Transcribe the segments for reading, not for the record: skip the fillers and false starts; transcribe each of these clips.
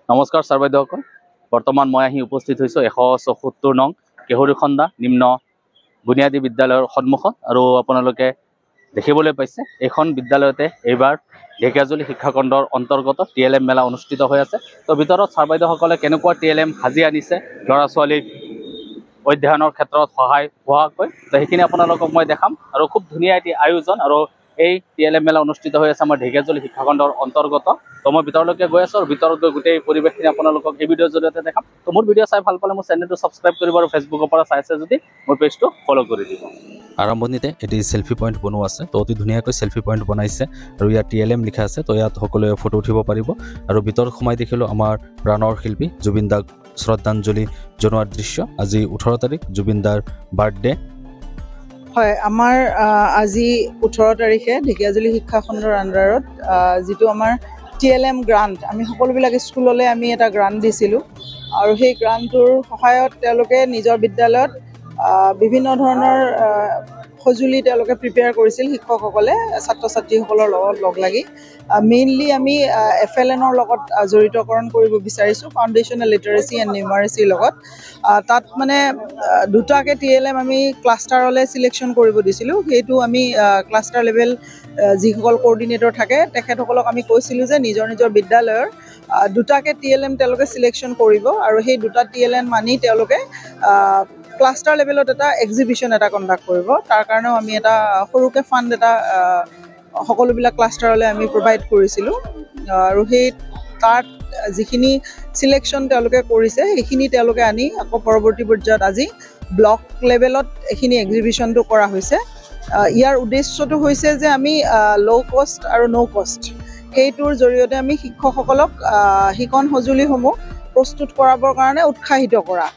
নমস্কাৰ ছাৰ বাইদেউসকল। বৰ্তমান মই আহি উপস্থিত হৈছোঁ 174 নং কেহৰীখন্দা নিম্ন বুনিয়াদী বিদ্যালয়ৰ সন্মুখত। আৰু আপোনালোকে দেখিবলৈ পাইছে এইখন বিদ্যালয়তে এইবাৰ ঢেকীয়াজুলি শিক্ষাখণ্ডৰ অন্তৰ্গত TLM মেলা অনুষ্ঠিত হৈ আছে। তো ভিতৰত ছাৰ বাইদেউসকলে কেনেকুৱা TLM সাজি আনিছে ল'ৰা ছোৱালীক অধ্যয়নৰ ক্ষেত্ৰত সহায় হোৱাকৈ, তো সেইখিনি আপোনালোকক মই দেখাম। আৰু খুব ধুনীয়া এটি আয়োজন। আৰু এই TLM মেলা অনুষ্ঠিত হৈ আছে আমাৰ ঢেকীয়াজুলি শিক্ষাখণ্ডৰ অন্তৰ্গত। তো মই ভিতৰলৈকে গৈ আছোঁ আৰু ভিতৰত গৈ গোটেই পৰিৱেশখিনি আপোনালোকক এই ভিডিঅ'ৰ জৰিয়তে দেখাম। তো মোৰ ভিডিঅ' চাই ভাল পালে মোৰ চেনেলটো ছাবস্ক্ৰাইব কৰিব আৰু ফেচবুকৰ পৰা চাইছে যদি মোৰ পেজটো ফ'ল' কৰি দিব। আৰম্ভণিতে এটি সেলফি পইণ্ট বনোৱা আছে, তো অতি ধুনীয়াকৈ সেলফি পইণ্ট বনাইছে আৰু ইয়াত TLM লিখা আছে। তো ইয়াত সকলোৱে ফটো উঠিব পাৰিব। আৰু ভিতৰত সোমাই দেখিলোঁ আমাৰ প্ৰাণৰ শিল্পী জুবিন দাক শ্ৰদ্ধাঞ্জলি জনোৱাৰ দৃশ্য। আজি 18 তাৰিখ জুবিন দাৰ বাৰ্থডে। হয়, আমাৰ আজি 18 তাৰিখে ঢেকীয়াজুলি শিক্ষাখণ্ডৰ আণ্ডাৰত যিটো আমাৰ TLM গ্ৰাণ্ট, আমি সকলোবিলাক স্কুললৈ আমি এটা গ্ৰাণ্ট দিছিলোঁ। আৰু সেই গ্ৰাণ্টটোৰ সহায়ত তেওঁলোকে নিজৰ বিদ্যালয়ত বিভিন্ন ধৰণৰ সঁজুলি তেওঁলোকে প্ৰিপেয়াৰ কৰিছিল শিক্ষকসকলে ছাত্ৰ ছাত্ৰীসকলৰ লগত লগ লাগি। মেইনলি আমি FLNৰ লগত জড়িতকৰণ কৰিব বিচাৰিছোঁ, ফাউণ্ডেশ্যনেল লিটাৰেচি এণ্ড নিউমাৰেচিৰ লগত। তাত মানে দুটাকৈ TLM আমি ক্লাষ্টাৰলৈ চিলেকশ্যন কৰিব দিছিলোঁ। সেইটো আমি ক্লাষ্টাৰ লেভেল যিসকল কোঅৰ্ডিনেটৰ থাকে তেখেতসকলক আমি কৈছিলোঁ যে নিজৰ নিজৰ বিদ্যালয়ৰ দুটাকৈ TLM তেওঁলোকে চিলেকশ্যন কৰিব। আৰু সেই দুটা TLM মানি তেওঁলোকে ক্লাষ্টাৰ লেভেলত এটা এক্সিবিশ্যন এটা কণ্ডাক্ট কৰিব। তাৰ কাৰণেও আমি এটা সৰুকৈ ফাণ্ড এটা সকলোবিলাক ক্লাষ্টাৰলৈ আমি প্ৰভাইড কৰিছিলোঁ। আৰু সেই তাত যিখিনি চিলেকশ্যন তেওঁলোকে কৰিছে সেইখিনি তেওঁলোকে আনি আকৌ পৰৱৰ্তী পৰ্যায়ত আজি ব্লক লেভেলত এইখিনি এক্সিবিশ্যনটো কৰা হৈছে। ইয়াৰ উদ্দেশ্যটো হৈছে যে আমি ল' কষ্ট আৰু ন' কষ্ট সেইটোৰ জৰিয়তে আমি শিক্ষকসকলক শিকন সঁজুলিসমূহ প্ৰস্তুত কৰাবৰ কাৰণে উৎসাহিত কৰা।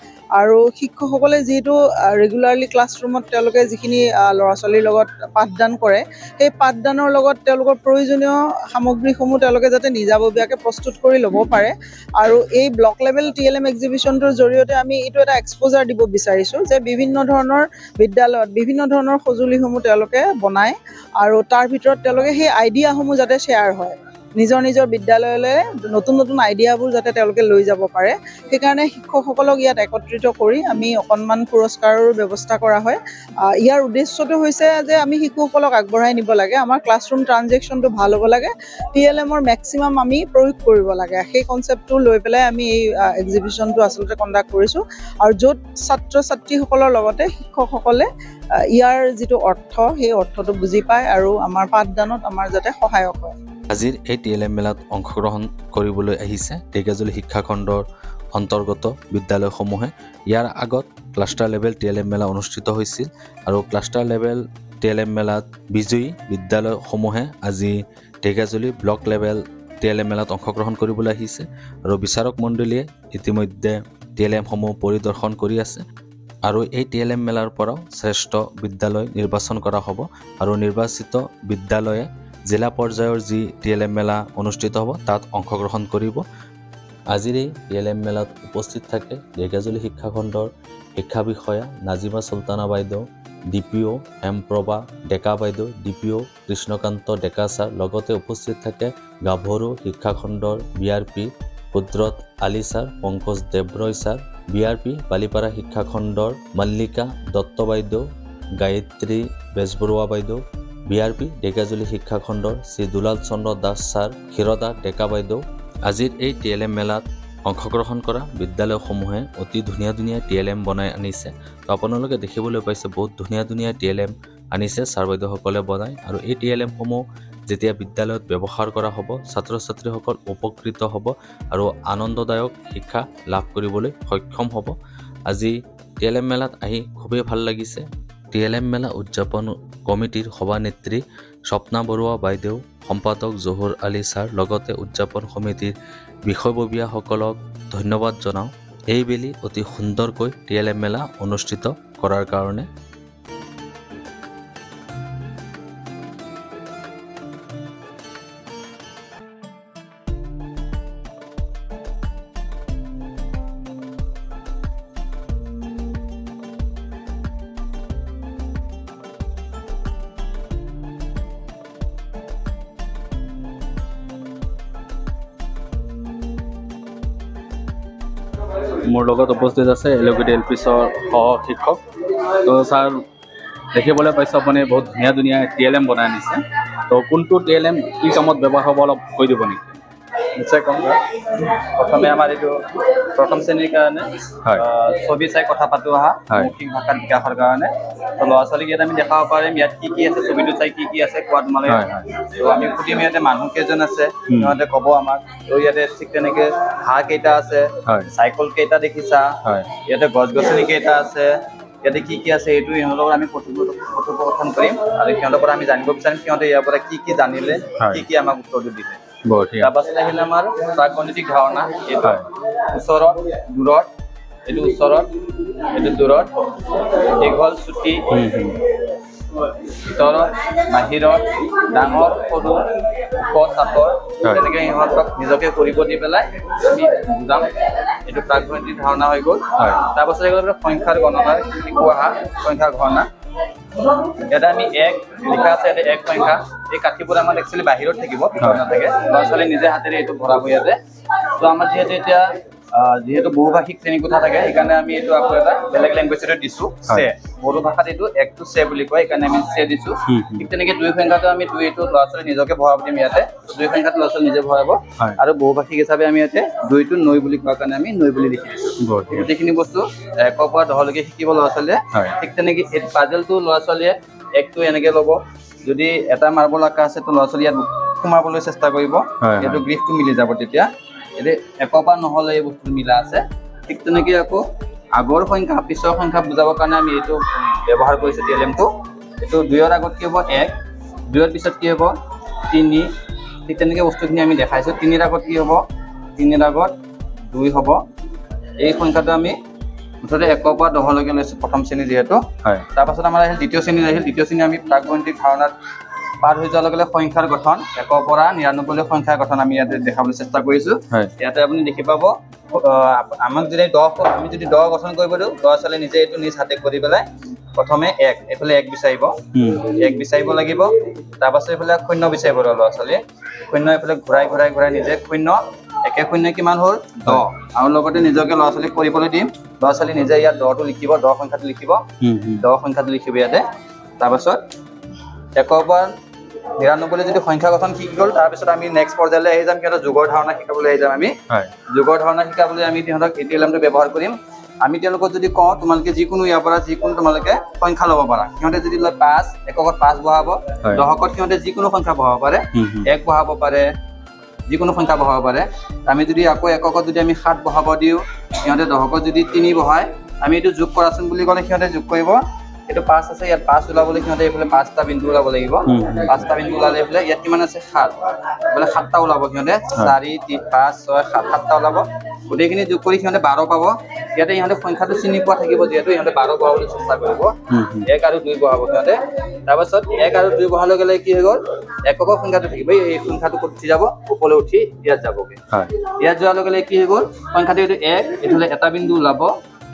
আৰু শিক্ষকসকলে যিহেতু ৰেগুলাৰলি ক্লাছৰুমত তেওঁলোকে যিখিনি ল'ৰা ছোৱালীৰ লগত পাঠদান কৰে, সেই পাঠদানৰ লগত তেওঁলোকৰ প্ৰয়োজনীয় সামগ্ৰীসমূহ তেওঁলোকে যাতে নিজাববীয়াকৈ প্ৰস্তুত কৰি ল'ব পাৰে। আৰু এই ব্লক লেভেল TLM এক্সিবিশ্যনটোৰ জৰিয়তে আমি এইটো এটা এক্সপ'জাৰ দিব বিচাৰিছোঁ যে বিভিন্ন ধৰণৰ বিদ্যালয়ত বিভিন্ন ধৰণৰ সঁজুলিসমূহ তেওঁলোকে বনায় আৰু তাৰ ভিতৰত তেওঁলোকে সেই আইডিয়াসমূহ যাতে শ্বেয়াৰ হয়, নিজৰ নিজৰ বিদ্যালয়লৈ নতুন নতুন আইডিয়াবোৰ যাতে তেওঁলোকে লৈ যাব পাৰে। সেইকাৰণে শিক্ষকসকলক ইয়াত একত্ৰিত কৰি আমি অকণমান পুৰস্কাৰৰ ব্যৱস্থা কৰা হয়। ইয়াৰ উদ্দেশ্যটো হৈছে যে আমি শিশুসকলক আগবঢ়াই নিব লাগে, আমাৰ ক্লাছৰুম ট্ৰানজেকশ্যনটো ভাল হ'ব লাগে, TLMৰ মেক্সিমাম আমি প্ৰয়োগ কৰিব লাগে। সেই কনচেপ্টটো লৈ পেলাই আমি এই এক্সিবিশ্যনটো আচলতে কণ্ডাক্ট কৰিছোঁ। আৰু য'ত ছাত্ৰ ছাত্ৰীসকলৰ লগতে শিক্ষকসকলে ইয়াৰ যিটো অৰ্থ সেই অৰ্থটো বুজি পায় আৰু আমাৰ পাঠদানত আমাৰ যাতে সহায়ক হয়। আজিৰ এই TLM মেলাত অংশগ্ৰহণ কৰিবলৈ আহিছে ঢেকীয়াজুলি শিক্ষাখণ্ডৰ অন্তৰ্গত বিদ্যালয়সমূহে। ইয়াৰ আগত ক্লাষ্টাৰ লেভেল TLM মেলা অনুষ্ঠিত হৈছিল আৰু ক্লাষ্টাৰ লেভেল TLM মেলাত বিজয়ী বিদ্যালয়সমূহে আজি ঢেকীয়াজুলি ব্লক লেভেল TLM মেলাত অংশগ্ৰহণ কৰিবলৈ আহিছে। আৰু বিচাৰক মণ্ডলীয়ে ইতিমধ্যে TLMসমূহ পৰিদৰ্শন কৰি আছে। আৰু এই TLM মেলাৰ পৰাও শ্ৰেষ্ঠ বিদ্যালয় নিৰ্বাচন কৰা হ'ব আৰু নিৰ্বাচিত বিদ্যালয়ে জিলা পৰ্যায়ৰ যি TLM মেলা অনুষ্ঠিত হ'ব তাত অংশগ্ৰহণ কৰিব। আজিৰ এই TLM মেলাত উপস্থিত থাকে ঢেকীয়াজুলি শিক্ষাখণ্ডৰ শিক্ষা বিষয়া নাজিমা চুলতানা বাইদেউ, DPO হেমপ্ৰভা ডেকা বাইদেউ, DPO কৃষ্ণকান্ত ডেকা ছাৰ, লগতে উপস্থিত থাকে গাভৰু শিক্ষাখণ্ডৰ BRP Kudrat Ali sir, Pankaj Debroy sir, BRP Balipara শিক্ষাখণ্ডৰ মল্লিকা দত্ত বাইদেউ, গায়ত্ৰী বেজবৰুৱা বাইদেউ, BRP ঢেকীয়াজুলি শিক্ষাখণ্ডৰ শ্ৰী দুলাল চন্দ্ৰ দাস ছাৰ, ক্ষীৰদা ডেকা বাইদেউ। আজিৰ এই TLM মেলাত অংশগ্ৰহণ কৰা বিদ্যালয়সমূহে অতি ধুনীয়া ধুনীয়া TLM বনাই আনিছে। তো আপোনালোকে দেখিবলৈ পাইছে বহুত ধুনীয়া ধুনীয়া TLM আনিছে ছাৰ বাইদেউসকলে বনাই। আৰু এই TLMসমূহ যেতিয়া বিদ্যালয়ত ব্যৱহাৰ কৰা হ'ব ছাত্ৰ ছাত্ৰীসকল উপকৃত হ'ব আৰু আনন্দদায়ক শিক্ষা লাভ কৰিবলৈ সক্ষম হ'ব। আজি TLM মেলাত আহি খুবেই ভাল লাগিছে। TLM মেলা উদযাপন কমিটিৰ সভানেত্ৰী স্বপ্না বৰুৱা বাইদেউ, সম্পাদক জহুৰ আলী ছাৰ, লগতে উদযাপন সমিতিৰ বিষয়ববীয়াসকলক ধন্যবাদ জনাওঁ এইবেলি অতি সুন্দৰকৈ TLM মেলা অনুষ্ঠিত কৰাৰ কাৰণে। মোৰ লগত উপস্থিত আছে এলগুটি এল পিছৰ সহ শিক্ষক। তো ছাৰ দেখিবলৈ পাইছোঁ আপুনি বহুত ধুনীয়া ধুনীয়া TLM বনাই আনিছে। তো কোনটো TLM কি কামত ব্যৱহাৰ হ'ব অলপ কৈ দিব নেকি? নিশ্চয় কম। প্ৰথমে আমাৰ এইটো প্ৰথম শ্ৰেণীৰ কাৰণে হয়। ছবি চাই কথা পাতো অহা হয়। মৌখিক ভাষাত বিকাশৰ কাৰণে। তো ল'ৰা ছোৱালীক ইয়াত আমি দেখাব পাৰিম ইয়াত কি কি আছে, ছবিটো চাই কি কি আছে কোৱা তোমালোকে। হয়, হয়। তো আমি সুধিম ইয়াতে মানুহ কেইজন আছে, সিহঁতে ক'ব আমাক। তো ইয়াতে ঠিক তেনেকে হাঁহ কেইটা আছে, হয়। চাইকেল কেইটা দেখিছা, হয়। ইয়াতে গছ গছনি কেইটা আছে, ইয়াতে কি কি আছে এইটো ইহঁতৰ লগত আমি কথোপকথন কৰিম আৰু সিহঁতৰ পৰা আমি জানিব বিচাৰিম সিহঁতে ইয়াৰ পৰা কি কি জানিলে, হয়। কি কি আমাক উত্তৰটো দিলে। বঢ়িয়া। তাৰপাছত আহিলে আমাৰ প্ৰাগণিতিক ধাৰণা। এইটো হয়। ওচৰত দূৰত, এইটো ওচৰত, এইটো দূৰত, দীঘল চুটি, ভিতৰত বাহিৰত, ডাঙৰ সৰু, ওখ চাপৰ, হয়। তেনেকৈ সিহঁতক নিজকে কৰিব দি পেলাই আমি বুজাম। এইটো প্ৰাগণিতিক ধাৰণা হৈ গ'ল। হয়। তাৰপাছত হৈ গ'ল সংখ্যাৰ গণনাৰ শিকোৱা অহা সংখ্যাৰ গণনা। ইয়াতে আমি এক লিখা আছে, ইয়াতে এক সংখ্যা। এই কাঠিবোৰ আমাৰ একচুৱেলি বাহিৰত থাকিব, ভিতৰত নাথাকে। ল'ৰা ছোৱালী নিজে হাতেৰে এইটো ভৰাব ইয়াতে। তো আমাৰ যিহেতু এতিয়া যিহেতু বহুভাষিক শ্ৰেণীকোঠা থাকে, সেইকাৰণে আমি এইটো আকৌ এটা বেলেগ লেংগুৱেজতে দিছোঁ, চে। বড়ো ভাষাত এইটো একটো চে বুলি কয়, সেইকাৰণে আমি চে দিছোঁ। ঠিক তেনেকৈ দুই সংখ্যাটো আমি দুইটো ল'ৰা ছোৱালী নিজকে ভৰাব দিম ইয়াতে। দুই সংখ্যাটো ল'ৰা ছোৱালী নিজে ভৰাব। হয়। আৰু বহুভাষিক হিচাপে আমি ইয়াতে দুইটো নৈ বুলি কোৱাৰ কাৰণে আমি নৈ বুলি লিখি দিছোঁ। গোটেইখিনি বস্তু 1ৰ পৰা 10লৈকে শিকিব ল'ৰা ছোৱালীয়ে। হয়। ঠিক তেনেকৈ এই পাজলটো ল'ৰা ছোৱালীয়ে একটো এনেকৈ ল'ব। যদি এটা মাৰ্বল আঁকা আছে তো ল'ৰা ছোৱালী ইয়াত সোমাবলৈ চেষ্টা কৰিব। হয়। এইটো গ্ৰীফটো মিলি যাব তেতিয়া। এতিয়া 1ৰ পৰা নহ'লে এই বস্তু মিলা আছে। ঠিক তেনেকৈ আকৌ আগৰ সংখ্যা পিছৰ সংখ্যা বুজাবৰ কাৰণে আমি এইটো ব্যৱহাৰ কৰিছোঁ TLMটো। এইটো 2ৰ আগত কি হ'ব 1, 2ৰ পিছত কি হ'ব 3। ঠিক তেনেকৈ বস্তুখিনি আমি দেখাইছোঁ। 3ৰ আগত কি হ'ব 3ৰ আগত 2 হ'ব। এই সংখ্যাটো আমি মুঠতে 1ৰ পৰা 10লৈকে লৈছোঁ প্ৰথম শ্ৰেণী যিহেতু। হয়। তাৰপাছত আমাৰ আহিল দ্বিতীয় শ্ৰেণী আহিল। দ্বিতীয় শ্ৰেণী আমি প্ৰাগণিতিক ধাৰণাত পাৰ হৈ যোৱাৰ লগে লগে সংখ্যাৰ গঠন 1ৰ পৰা 99লৈ সংখ্যাৰ গঠন আমি ইয়াতে দেখাবলৈ চেষ্টা কৰিছোঁ। হয়। ইয়াতে আপুনি দেখি পাব আমাক যদি 10 আমি যদি 10 গঠন কৰিব দিওঁ, ল'ৰা ছোৱালী নিজে এইটো নিজ হাতে কৰি পেলাই প্ৰথমে 1 এইফালে 1 বিচাৰিব, 1 বিচাৰিব লাগিব। তাৰপাছত এইফালে 0 বিচাৰিব ল'ৰা ছোৱালীয়ে। 0 এইফালে ঘূৰাই ঘূৰাই ঘূৰাই নিজে 0, 1 0 কিমান হ'ল 10। আৰু লগতে নিজকে ল'ৰা ছোৱালীক কৰিবলৈ দিম। ল'ৰা ছোৱালী নিজে ইয়াত 10টো লিখিব, 10 সংখ্যাটো লিখিব, 10 সংখ্যাটো লিখিব ইয়াতে। তাৰপাছত 1ৰ পৰা 99লৈ যদি সংখ্যা গঠন শিকি গ'ল, তাৰপিছত আমি নেক্সট পৰ্যায়লৈ আহি যাম, সিহঁতক যোগৰ ধাৰণা শিকাবলৈ আহি যাম আমি। হয়। যোগৰ ধাৰণা শিকাবলৈ আমি সিহঁতক TLMটো ব্যৱহাৰ কৰিম। আমি তেওঁলোকক যদি কওঁ তোমালোকে যিকোনো ইয়াৰ পৰা যিকোনো তোমালোকে সংখ্যা ল'ব পাৰা, সিহঁতে যদি লয় 5, 1ত 5 বহাব, 10ত সিহঁতে যিকোনো সংখ্যা বহাব পাৰে, 1 বহাব পাৰে, যিকোনো সংখ্যা বহাব পাৰে। আমি যদি আকৌ 1ত যদি আমি 7 বহাব দিওঁ, সিহঁতে 10ত যদি 3 বহায়, আমি এইটো যোগ কৰাচোন বুলি ক'লে সিহঁতে যোগ কৰিব। এইটো 5 আছে, ইয়াত 5 ওলাবলৈ সিহঁতে এইফালে 5টা বিন্দু ওলাব লাগিব। 5টা বিন্দু ওলালে এইফালে ইয়াত কিমান আছে 7, এইফালে 7টা ওলাব সিহঁতে। 4, 3, 5, 6, 7, 7টা ওলাব। গোটেইখিনি যোগ কৰি সিহঁতে 12 পাব। ইয়াতে ইহঁতে সংখ্যাটো চিনি পোৱা থাকিব যিহেতু ইহঁতে 12 বহাবলৈ চেষ্টা কৰিব। 1 আৰু 2 বহাব সিহঁতে। তাৰপাছত 1 আৰু 2 বহাৰ লগে লগে কি হৈ গ'ল 1ৰ সংখ্যাটো থাকিব। এই সংখ্যাটো ক'ত উঠি যাব, ওপৰলৈ উঠি ইয়াত যাবগৈ। ইয়াত যোৱাৰ লগে লগে কি হৈ গ'ল সংখ্যাটো এইটো 1, এইফালে এটা বিন্দু ওলাব,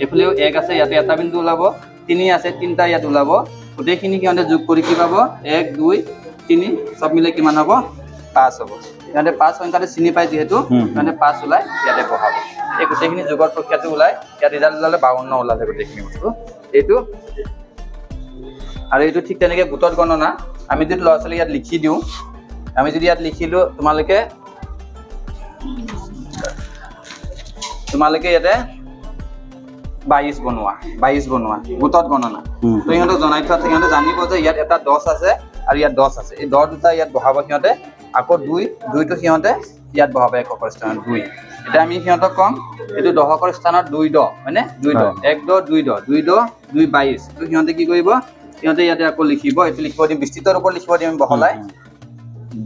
এইফালেও 1 আছে, ইয়াতে এটা বিন্দু ওলাব, 3 আছে, 3টা ইয়াত ওলাব। গোটেইখিনি সিহঁতে যোগ কৰি কি পাব 1, 2, 3 চব মিলাই কিমান হ'ব 5 হ'ব। সিহঁতে 5 সংখ্যাটো চিনি পায় যিহেতু সিহঁতে 5 ওলাই ইয়াতে বহাব। এই গোটেইখিনি যোগৰ প্ৰক্ৰিয়াটো ওলাই ইয়াত ৰিজাল্ট ওলালে 52 ওলালে গোটেইখিনি বস্তু এইটো। আৰু এইটো ঠিক তেনেকৈ গোটত গণনা আমি যদি ল'ৰা ছোৱালী ইয়াত লিখি দিওঁ, আমি যদি ইয়াত লিখিলোঁ তোমালোকে ইয়াতে 22 বনোৱা গোটত গণনা। তো সিহঁতক জনাই থোৱা থাকে, সিহঁতে জানিব যে ইয়াত এটা 10 আছে আৰু ইয়াত 10 আছে। এই 10 দুটা ইয়াত বহাব সিহঁতে। আকৌ 2টো সিহঁতে ইয়াত বহাব 1ৰ স্থানত 2। এতিয়া আমি সিহঁতক ক'ম এইটো 10ৰ স্থানত 2 10 হয়নে, 2 10, 1 10, 2 10, 2 10, 2 22। তো সিহঁতে কি কৰিব সিহঁতে ইয়াতে আকৌ লিখিব, এইটো লিখিব দিম বিস্তৃতৰ ওপৰত লিখিব দিম আমি বহলাই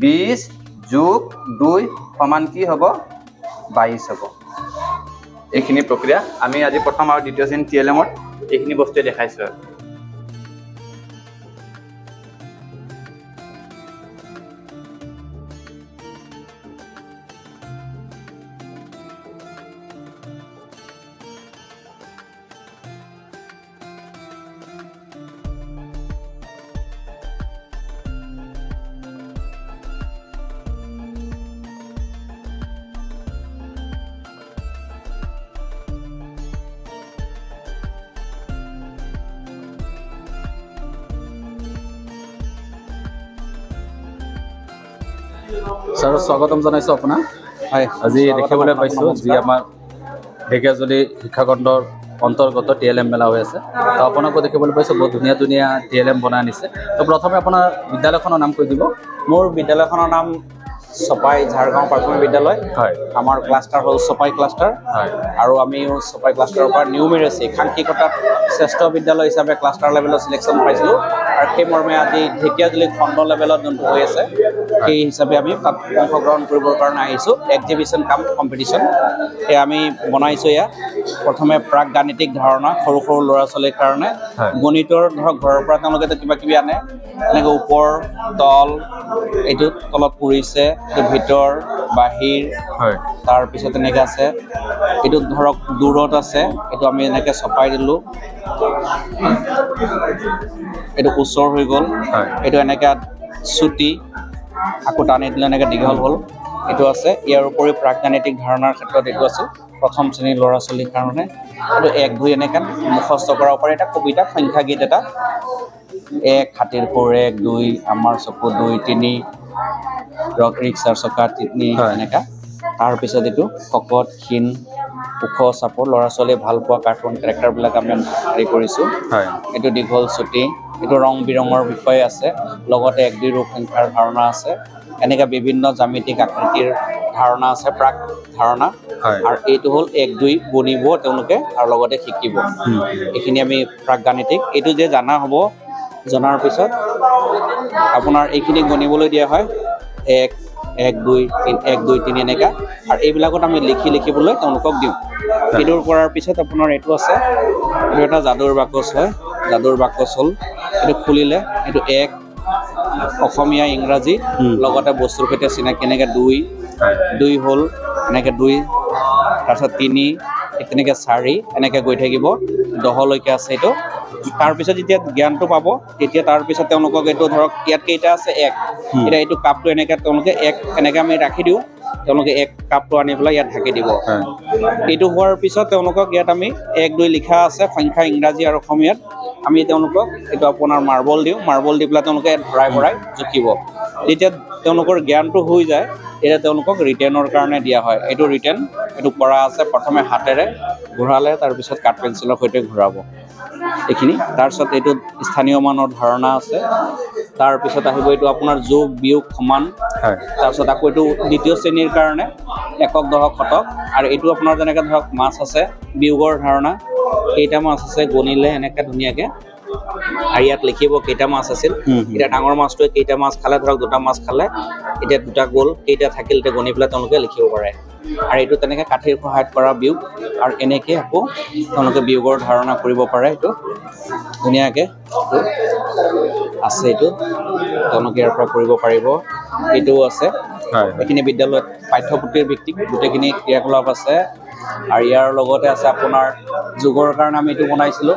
20 যোগ 2 সমান কি হ'ব 22 হ'ব। এইখিনি প্ৰক্ৰিয়া আমি আজি প্ৰথম আৰু দ্বিতীয় শ্ৰেণী TLMত এইখিনি বস্তুৱে দেখাইছোঁ আৰু। ছাৰ স্বাগতম জনাইছোঁ আপোনাক। হয়, আজি দেখিবলৈ পাইছোঁ যি আমাৰ ঢেকীয়াজুলি শিক্ষাখণ্ডৰ অন্তৰ্গত TLM মেলা হৈ আছে। তো আপোনাকো দেখিবলৈ পাইছোঁ বহুত ধুনীয়া ধুনীয়া TLM বনাই আনিছে। তো প্ৰথমে আপোনাৰ বিদ্যালয়খনৰ নাম কৈ দিব। মোৰ বিদ্যালয়খনৰ নাম চপাই ঝাৰগাঁও প্ৰাথমিক বিদ্যালয়। হয় আমাৰ ক্লাষ্টাৰ হ'ল চপাই ক্লাষ্টাৰ। হয় আৰু আমিও চপাই ক্লাষ্টাৰৰ পৰা নিউমেৰেচি সাংখ্যিকতাত শ্ৰেষ্ঠ বিদ্যালয় হিচাপে ক্লাষ্টাৰ লেভেলত চিলেকশ্যন পাইছিলোঁ। আৰু সেই মৰ্মে আজি ঢেকীয়াজুলি খণ্ড লেভেলত যোনটো হৈ আছে সেই হিচাপে আমি তাত অংশগ্ৰহণ কৰিবৰ কাৰণে আহিছোঁ। এক্সিবিশ্যন কাম কম্পিটিশ্যন এয়া আমি বনাইছোঁ। এয়া প্ৰথমে প্ৰাক গাণিতিক ধাৰণা সৰু সৰু ল'ৰা ছোৱালীৰ কাৰণে। গণিতৰ ধৰক ঘৰৰ পৰা তেওঁলোকে কিবা কিবি আনে, এনেকৈ ওপৰ তল, এইটো তলত পৰিছে, এইটো ভিতৰ বাহিৰ, হয় তাৰপিছত এনেকৈ আছে এইটো ধৰক দূৰত আছে, এইটো আমি এনেকৈ চপাই দিলোঁ। এইটো ওচৰ হৈ গ'ল, এইটো এনেকৈ চুটি, আকৌ টানি দিলে এনেকৈ দীঘল হ'ল, এইটো আছে। ইয়াৰ উপৰিও প্ৰাক গাণিতিক ধাৰণাৰ ক্ষেত্ৰত এইটো আছে প্ৰথম শ্ৰেণীৰ ল'ৰা ছোৱালীৰ কাৰণে। এইটো 1 2 এনেকৈ মুখস্থ কৰাব পাৰে। এটা কবিতা সংখ্যা গীত এটা 1 হাতীৰ পোৰ 1 2 আমাৰ চকু 2 3 ৰিক্সাৰ চকা 3 এনেকুৱা। তাৰপিছত এইটো শকত ক্ষীণ ওখ চাপৰ ল'ৰা ছোৱালীয়ে ভাল পোৱা কাৰ্টুন কেৰেক্টাৰবিলাক আমি হেৰি কৰিছোঁ। এইটো দীঘল চুটি, এইটো ৰং বিৰঙৰ বিষয়ে আছে, লগতে 1 2 ৰূপ সংখ্যাৰ ধাৰণা আছে। এনেকৈ বিভিন্ন জ্যামিতিক আকৃতিৰ ধাৰণা আছে, প্ৰাক ধাৰণা। আৰু এইটো হ'ল 1 2 গণিব তেওঁলোকে আৰু লগতে শিকিব। এইখিনি আমি প্ৰাক গাণিতিক এইটো যে জানা হ'ব, জনাৰ পিছত আপোনাৰ এইখিনি গণিবলৈ দিয়া হয় 1 1 2 3 1 2 3 এনেকুৱা। আৰু এইবিলাকত আমি লিখিবলৈ তেওঁলোকক দিওঁ। এইটোৰ কৰাৰ পিছত আপোনাৰ এইটো আছে, এইটো এটা যাদুৰ বাকচ হয়। যাদুৰ বাকচ হ'ল এইটো খুলিলে এইটো 1 অসমীয়া ইংৰাজী লগতে বস্তুৰ সৈতে চিনাকি, এনেকৈ 2 হ'ল এনেকৈ 2, তাৰপিছত 3 তেনেকৈ 4 এনেকৈ গৈ থাকিব 10লৈকে আছে এইটো। তাৰপিছত যেতিয়া জ্ঞানটো পাব তেতিয়া তাৰপিছত তেওঁলোকক এইটো ধৰক ইয়াত কেইটা আছে 1, এতিয়া এইটো কাপটো এনেকৈ তেওঁলোকে 1 এনেকৈ আমি ৰাখি দিওঁ, তেওঁলোকে 1 কাপটো আনি পেলাই ইয়াত ঢাকি দিব। এইটো হোৱাৰ পিছত তেওঁলোকক ইয়াত আমি 1 2 লিখা আছে সংখ্যা ইংৰাজী আৰু অসমীয়াত। আমি তেওঁলোকক এইটো আপোনাৰ মাৰ্বল দিওঁ, মাৰ্বল দি পেলাই তেওঁলোকে ভৰাই জুখিব। যেতিয়া তেওঁলোকৰ জ্ঞানটো হৈ যায় তেতিয়া তেওঁলোকক ৰিটেনৰ কাৰণে দিয়া হয়। এইটো ৰিটেন, এইটো কৰা আছে প্ৰথমে হাতেৰে ঘূৰালে, তাৰপিছত কাঠ পেঞ্চিলৰ সৈতে ঘূৰাব এইখিনি। তাৰপিছত এইটো স্থানীয় মানৰ ধাৰণা আছে। তাৰপিছত আহিব এইটো আপোনাৰ যোগ বিয়োগ সমান। তাৰপিছত আকৌ এইটো দ্বিতীয় শ্ৰেণীৰ কাৰণে একক দশক শতক। আৰু এইটো আপোনাৰ যেনেকৈ ধৰক মাছ আছে, বিয়োগৰ ধাৰণা, কেইটা মাছ আছে গণিলে এনেকৈ ধুনীয়াকৈ। আৰু ইয়াত লিখিব কেইটা মাছ আছিল। এতিয়া ডাঙৰ মাছটোৱে কেইটা মাছ খালে, ধৰক 2টা মাছ খালে, এতিয়া 2টা গ'ল, কেইটা থাকিল এতিয়া গণি পেলাই তেওঁলোকে লিখিব পাৰে। আৰু এইটো তেনেকৈ কাঠিৰ সহায়ত কৰা বিয়োগ। আৰু এনেকৈ আকৌ তেওঁলোকে বিয়োগৰ ধাৰণা কৰিব পাৰে। এইটো ধুনীয়াকৈ আছে, এইটো তেওঁলোকে ইয়াৰ পৰা কৰিব পাৰিব। এইটোও আছে। এইখিনি বিদ্যালয়ত পাঠ্যপুথিৰ ভিত্তিক গোটেইখিনি ক্ৰিয়াকলাপ আছে। আৰু ইয়াৰ লগতে আছে আপোনাৰ যোগৰ কাৰণে আমি এইটো বনাইছিলোঁ।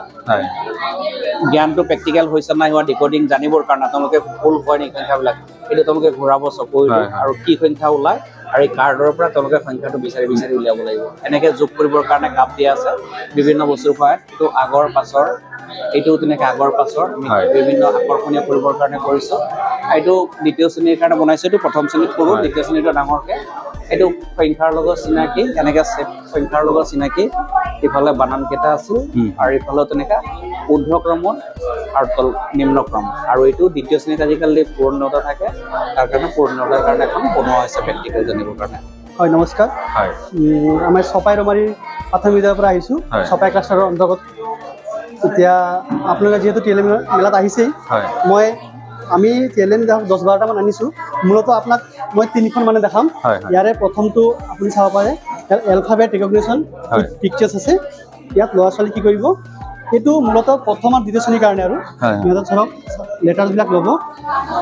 জ্ঞানটো প্ৰেক্টিকেল হৈছে নাই হোৱা ডিকডিং জানিবৰ কাৰণে তেওঁলোকে ভুল হয় নেকি সংখ্যাবিলাক, এইটো তেওঁলোকে ঘূৰাব চকু আৰু কি সংখ্যা ওলায় আৰু এই কাৰ্ডৰ পৰা তেওঁলোকে সংখ্যাটো বিচাৰি উলিয়াব লাগিব। এনেকৈ যোগ কৰিবৰ কাৰণে কাপ দিয়া আছে বিভিন্ন বস্তুৰ সহায়ত। এইটো আগৰ পাছৰ, এইটো তেনেকৈ আগৰ পাছৰ বিভিন্ন আকৰ্ষণীয় কৰিবৰ কাৰণে কৰিছোঁ। এইটো দ্বিতীয় শ্ৰেণীৰ কাৰণে বনাইছোঁ। এইটো প্ৰথম শ্ৰেণীত কৰোঁ, দ্বিতীয় শ্ৰেণীটো ডাঙৰকৈ। এইটো সংখ্যাৰ লগত চিনাকি, এনেকৈ সংখ্যাৰ লগত চিনাকি। ইফালে বানানকেইটা আছিল আৰু ইফালেও তেনেকৈ ঊৰ্ধ্বক্ৰমত আৰু নিম্নক্ৰম। আৰু এইটো দ্বিতীয় শ্ৰেণীত আজিকালি পূৰ্ণতা থাকে, তাৰ কাৰণে পূৰ্ণতাৰ কাৰণে এখন বনোৱা হৈছে প্ৰেক্টিকেল জানিবৰ কাৰণে। হয়, নমস্কাৰ। আমি চপাই ৰমাৰী প্ৰাথমিক বিদ্যালয়ৰ পৰা আহিছোঁ, চপাই ক্লাষ্টাৰৰ অন্তৰ্গত। এতিয়া আপোনালোকে যিহেতু TLM মেলাত আহিছেই, আমি TLM 10-12টামান আনিছোঁ। মূলতঃ আপোনাক মই 3খন মানে দেখাম। ইয়াৰে প্ৰথমটো আপুনি চাব পাৰে, এলফাবেট ৰিকগনিশ্যন পিকচাৰ্ছ আছে। ইয়াত ল'ৰা ছোৱালী কি কৰিব, এইটো মূলতঃ প্ৰথম আৰু দ্বিতীয় শ্ৰেণীৰ কাৰণে। আৰু সিহঁতক ধৰক লেটাৰবিলাক ল'ব।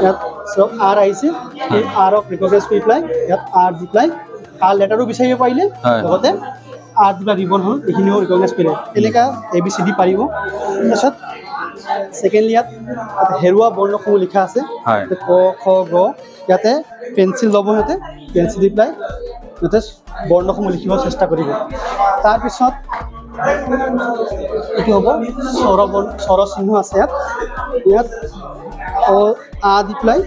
ইয়াত ধৰক R আহিছে, এই Rক ৰিকগনাইজ কৰি পেলাই ইয়াত R দি পেলাই R লেটাৰো বিচাৰিব পাৰিলে, লগতে R দি পেলাই ৰিবন হ'ল এইখিনিও ৰিকগনাইজ কৰিলে। এনেকুৱা ABCD পাৰিব। তাৰপিছত ছেকেণ্ডলি ইয়াত হেৰুৱা বৰ্ণসমূহ লিখা আছে, ক খ গ। ইয়াতে পেঞ্চিল ল'ব, সিহঁতে পেঞ্চিল দি পেলাই সিহঁতে বৰ্ণসমূহ লিখিব চেষ্টা কৰিব। তাৰপিছত এইটো হ'ব স্বৰ চিহ্ন আছে ইয়াত। আ দি পেলাই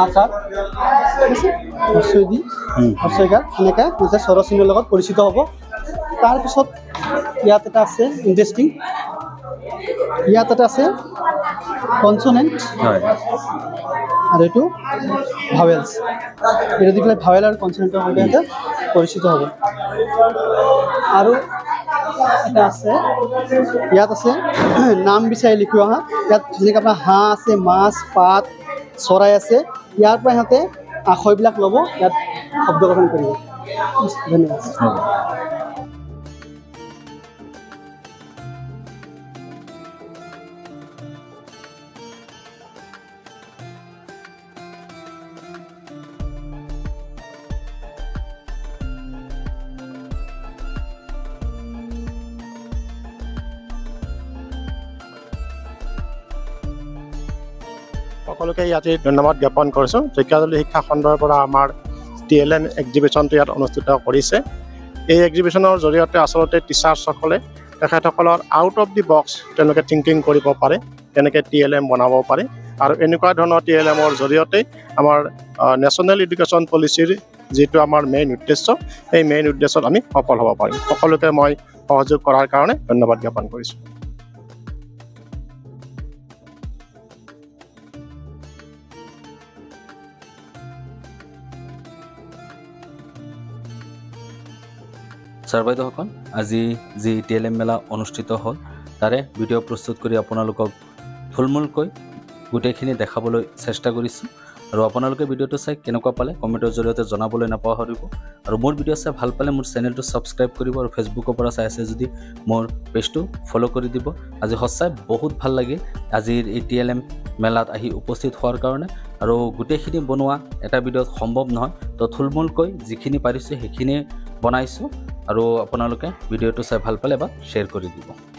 আকাৰ আছে হস্ৰই দি হস্ৰইকাৰ এনেকৈ নিজে স্বৰ চিহ্নৰ লগত পৰিচিত হ'ব তাৰপিছত ইয়াত এটা আছে ইণ্টাৰেষ্টিং ইয়াত এটা আছে কনচনেণ্ট আৰু এইটো ভাৱেলছ এইটো দি পেলাই ভাৱেল আৰু কনচনেণ্টৰ সৈতে এটা পৰিচিত হ'ব আৰু এটা আছে ইয়াত আছে নাম বিচাৰি লিখি অহা ইয়াত যেনেকৈ আপোনাৰ হাঁহ আছে মাছ পাত চৰাই আছে ইয়াৰ পৰা সিহঁতে আখৰবিলাক ল'ব ইয়াত শব্দ গঠন কৰিব ধন্যবাদ সকলোকে ইয়াতে ধন্যবাদ জ্ঞাপন কৰিছোঁ ঢেকীয়াজুলি শিক্ষা খণ্ডৰ পৰা আমাৰ TLM এক্সিবিশ্যনটো ইয়াত অনুষ্ঠিত কৰিছে এই এক্সিবিশ্যনৰ জৰিয়তে আচলতে টিচাৰ্ছসকলে তেখেতসকলৰ আউট অফ দি বক্স তেওঁলোকে থিংকিং কৰিব পাৰে কেনেকৈ TLM বনাব পাৰে আৰু এনেকুৱা ধৰণৰ TLMৰ জৰিয়তে আমাৰ নেশ্যনেল এডুকেশ্যন পলিচিৰ যিটো আমাৰ মেইন উদ্দেশ্য সেই মেইন উদ্দেশ্যত আমি সফল হ'ব পাৰিম সকলোকে মই সহযোগ কৰাৰ কাৰণে ধন্যবাদ জ্ঞাপন কৰিছোঁ ছাৰ বাইদেউসকল আজি যি TLM মেলা অনুষ্ঠিত হ'ল তাৰে ভিডিঅ' প্ৰস্তুত কৰি আপোনালোকক থুলমূলকৈ গোটেইখিনি দেখাবলৈ চেষ্টা কৰিছোঁ আৰু আপোনালোকে ভিডিঅ'টো চাই কেনেকুৱা পালে কমেণ্টৰ জৰিয়তে জনাবলৈ নাপাহৰিব আৰু মোৰ ভিডিঅ' চাই ভাল পালে মোৰ চেনেলটো ছাবস্ক্ৰাইব কৰিব আৰু ফেচবুকৰ পৰা চাই আছে যদি মোৰ পেজটো ফ'ল' কৰি দিব আজি সঁচাই বহুত ভাল লাগিল আজিৰ এই TLM মেলাত আহি উপস্থিত হোৱাৰ কাৰণে আৰু গোটেইখিনি বনোৱা এটা ভিডিঅ'ত সম্ভৱ নহয় তো থুলমূলকৈ যিখিনি পাৰিছোঁ সেইখিনি বনাইছোঁ আৰু আপোনালোকে ভিডিঅ'টো চাই ভাল পালে বা শ্বেয়াৰ কৰি দিব